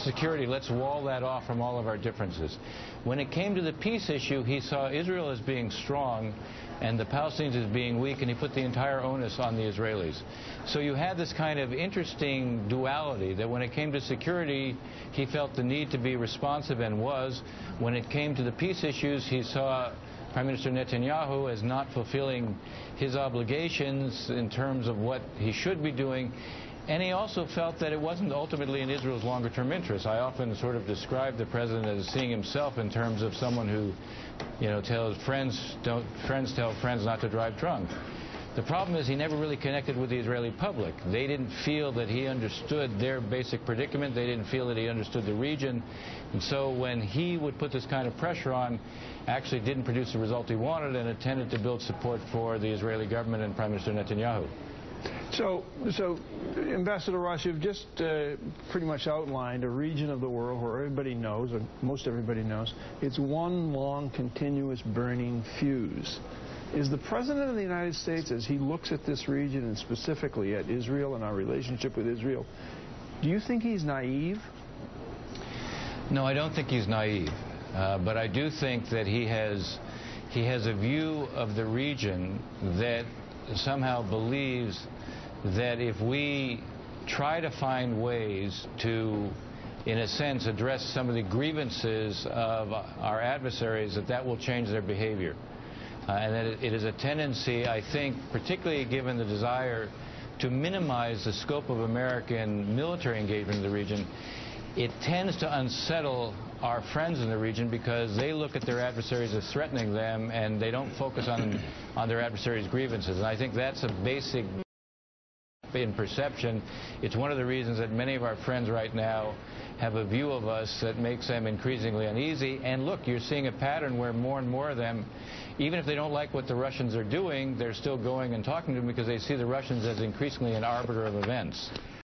security, let's wall that off from all of our differences. When it came to the peace issue, he saw Israel as being strong and the Palestinians as being weak, and he put the entire onus on the Israelis. So you had this kind of interesting duality that when it came to security, he felt the need to be responsive and was. When it came to the peace issues, he saw Prime Minister Netanyahu as not fulfilling his obligations in terms of what he should be doing. And he also felt that it wasn't ultimately in Israel's longer-term interest. I often sort of describe the president as seeing himself in terms of someone who, tells friends tell friends not to drive drunk. The problem is he never really connected with the Israeli public. They didn't feel that he understood their basic predicament. They didn't feel that he understood the region. And so when he would put this kind of pressure on, actually didn't produce the result he wanted, and it tended to build support for the Israeli government and Prime Minister Netanyahu. So Ambassador Ross, you've just pretty much outlined a region of the world where everybody knows, or most everybody knows, it's one long, continuous burning fuse. Is the President of the United States, as he looks at this region and specifically at Israel and our relationship with Israel, do you think he's naive? No, I don't think he's naive. But I do think that he has a view of the region that somehow believes that if we try to find ways to, in a sense, address some of the grievances of our adversaries, that will change their behavior. And that it is a tendency, I think, particularly given the desire to minimize the scope of American military engagement in the region, it tends to unsettle our friends in the region because they look at their adversaries as threatening them and they don't focus on their adversaries' grievances. And I think that's a basic in perception. It's one of the reasons that many of our friends right now have a view of us that makes them increasingly uneasy. And look, you're seeing a pattern where more and more of them, even if they don't like what the Russians are doing, they're still going and talking to them because they see the Russians as increasingly an arbiter of events.